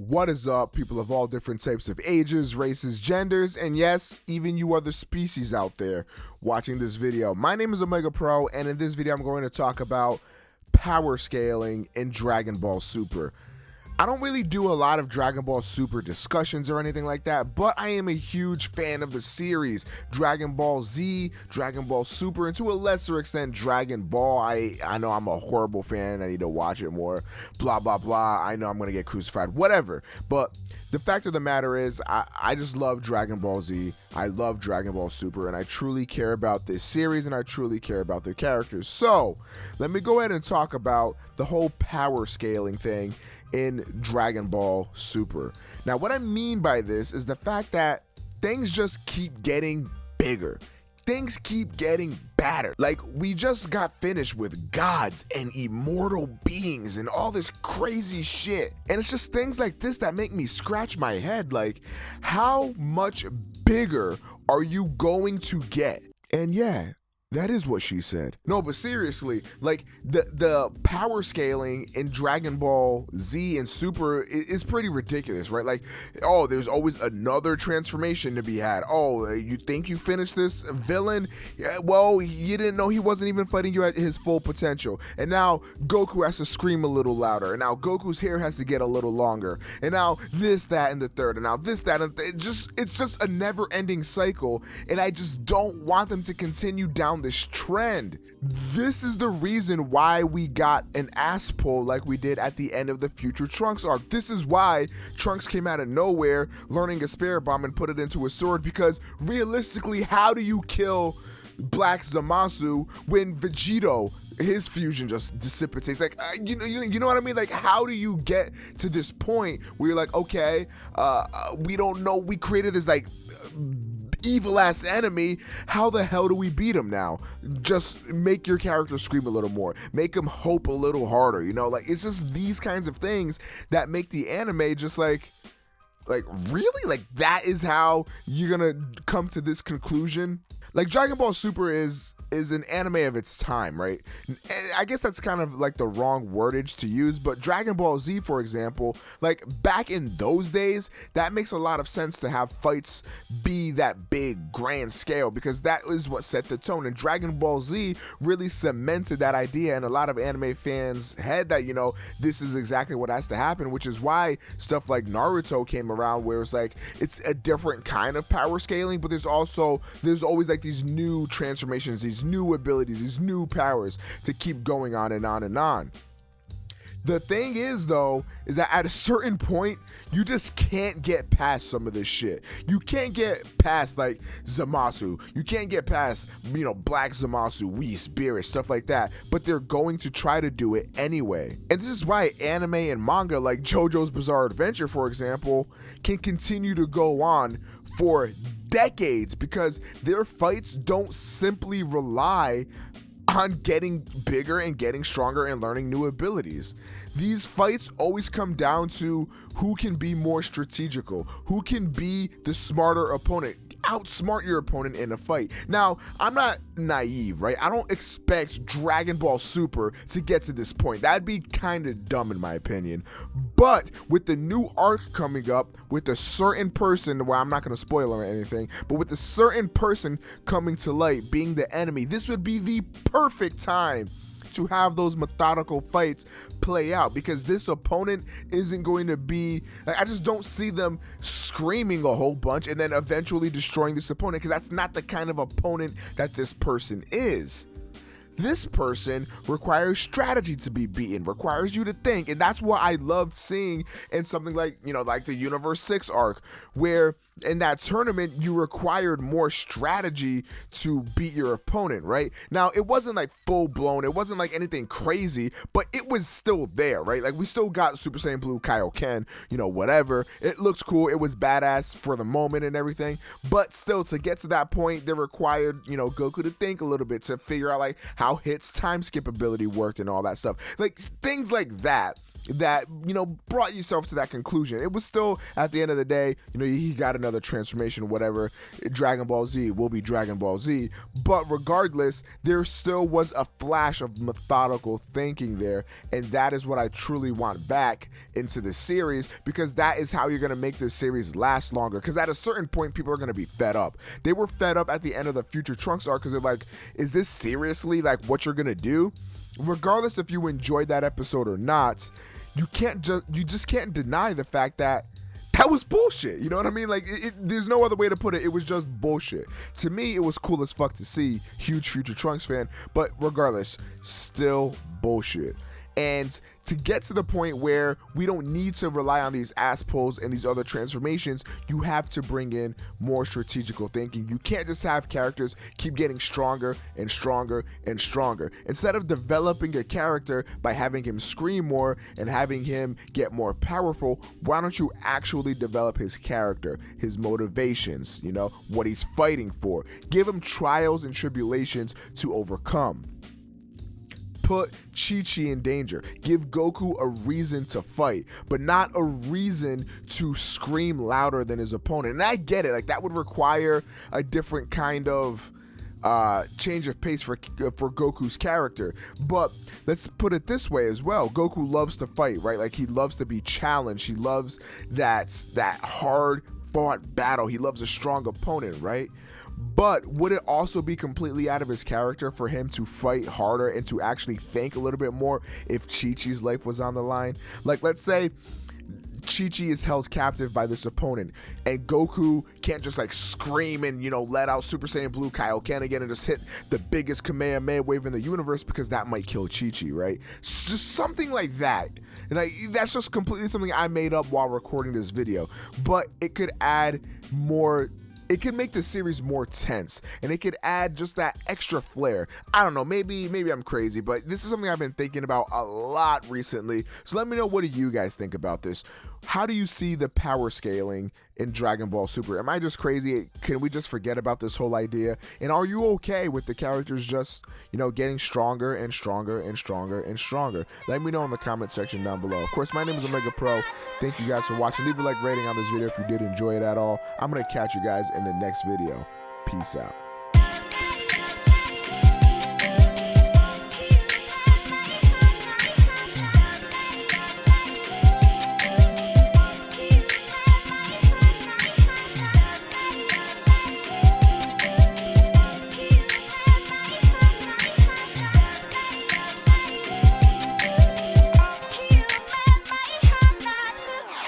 What is up, people of all different types of ages, races, genders, and yes, even you other species out there watching this video. My name is Omega Pro, and in this video I'm going to talk about power scaling in Dragon Ball Super. I don't really do a lot of Dragon Ball Super discussions or anything like that, but I am a huge fan of the series Dragon Ball Z, Dragon Ball Super, and to a lesser extent Dragon Ball. I know I'm a horrible fan, I need to watch it more, blah blah blah, I know I'm gonna get crucified, whatever. But the fact of the matter is I just love Dragon Ball Z, I love Dragon Ball Super, and I truly care about this series and I truly care about their characters. So let me go ahead and talk about the whole power scaling thing in Dragon Ball Super. Now, what I mean by this is the fact that things just keep getting bigger. Things keep getting badder. Like, we just got finished with gods and immortal beings and all this crazy shit. And it's just things like this that make me scratch my head. Like, how much bigger are you going to get? And yeah, that is what she said. No, but seriously, like the power scaling in Dragon Ball Z and Super is pretty ridiculous, right? Like, oh, there's always another transformation to be had. Oh, you think you finished this villain? Yeah, well, you didn't know he wasn't even fighting you at his full potential. And now Goku has to scream a little louder. And now Goku's hair has to get a little longer. And now this, that, and the third. And now this, that, and it's just a never-ending cycle. And I just don't want them to continue down this trend. This is the reason why we got an ass pull like we did at the end of the Future Trunks arc. This is why Trunks came out of nowhere learning a spirit bomb and put it into a sword, because realistically, how do you kill Black Zamasu when Vegito, his fusion just dissipates? Like, you know what I mean? Like, how do you get to this point where you're like, okay, we don't know, we created this like evil ass enemy, how the hell do we beat him now? Just make your character scream a little more, make him hope a little harder, you know? Like, it's just these kinds of things that make the anime just like really? Like, that is how you're gonna come to this conclusion? Like, Dragon Ball Super is an anime of its time, right? And I guess that's kind of like the wrong wordage to use, but Dragon Ball Z, for example, like back in those days, that makes a lot of sense to have fights be that big, grand scale, because that is what set the tone. And Dragon Ball Z really cemented that idea in a lot of anime fans' head that, you know, this is exactly what has to happen, which is why stuff like Naruto came around, where it's like, it's a different kind of power scaling, but there's always like these new transformations, these new abilities, these new powers to keep going on and on and on. The thing is, though, is that at a certain point, you just can't get past some of this shit. You can't get past, like, Zamasu. You can't get past, you know, Black Zamasu, Whis, Beerus, stuff like that. But they're going to try to do it anyway. And this is why anime and manga like JoJo's Bizarre Adventure, for example, can continue to go on for decades, because their fights don't simply rely on getting bigger and getting stronger and learning new abilities. These fights always come down to who can be more strategical, who can be the smarter opponent, outsmart your opponent in a fight. Now, I'm not naive, right? I don't expect Dragon Ball Super to get to this point. That'd be kind of dumb in my opinion. But with the new arc coming up, with a certain person, well, I'm not going to spoil or anything, but with a certain person coming to light, being the enemy, this would be the perfect time to have those methodical fights play out, because this opponent isn't going to be like, I just don't see them screaming a whole bunch and then eventually destroying this opponent, because that's not the kind of opponent that this person is. This person requires strategy to be beaten, requires you to think, and that's what I loved seeing in something like, you know, like the Universe 6 arc, where in that tournament you required more strategy to beat your opponent, right? Now, it wasn't like full blown, it wasn't like anything crazy, but it was still there, right? Like, we still got Super Saiyan Blue Kaioken, you know, whatever. It looked cool, it was badass for the moment and everything, but still, to get to that point, they required, you know, Goku to think a little bit, to figure out like how Hit's time skip ability worked and all that stuff. Like, things like that that, you know, brought yourself to that conclusion. It was still, at the end of the day, you know, he got another transformation, whatever. Dragon Ball Z will be Dragon Ball Z. But regardless, there still was a flash of methodical thinking there. And that is what I truly want back into the series, because that is how you're going to make this series last longer. Because at a certain point, people are going to be fed up. They were fed up at the end of the Future Trunks arc because they're like, is this seriously like what you're going to do? Regardless if you enjoyed that episode or not, you just can't deny the fact that that was bullshit. You know what I mean? Like, there's no other way to put it. It was just bullshit. To me, it was cool as fuck to see. Huge Future Trunks fan, but regardless, still bullshit. And to get to the point where we don't need to rely on these ass pulls and these other transformations, you have to bring in more strategical thinking. You can't just have characters keep getting stronger and stronger and stronger. Instead of developing a character by having him scream more and having him get more powerful, why don't you actually develop his character, his motivations, you know, what he's fighting for? Give him trials and tribulations to overcome. Put Chi-Chi in danger. Give Goku a reason to fight, but not a reason to scream louder than his opponent. And I get it, like that would require a different kind of change of pace for Goku's character. But let's put it this way as well. Goku loves to fight, right? Like he loves to be challenged. He loves that hard fought battle. He loves a strong opponent, right? But would it also be completely out of his character for him to fight harder and to actually think a little bit more if Chi-Chi's life was on the line? Like, let's say Chi-Chi is held captive by this opponent and Goku can't just like scream and, you know, let out Super Saiyan Blue Kaioken again and just hit the biggest Kamehameha wave in the universe, because that might kill Chi-Chi, right? Just something like that. And that's just completely something I made up while recording this video, but it could add more. It could make the series more tense, and it could add just that extra flair. I don't know, maybe I'm crazy, but this is something I've been thinking about a lot recently. So let me know, what do you guys think about this? How do you see the power scaling in Dragon Ball Super? Am I just crazy? Can we just forget about this whole idea? And are you okay with the characters just, you know, getting stronger and stronger and stronger and stronger? Let me know in the comment section down below. Of course, my name is Omega Pro. Thank you guys for watching. Leave a like rating on this video if you did enjoy it at all. I'm going to catch you guys in the next video. Peace out.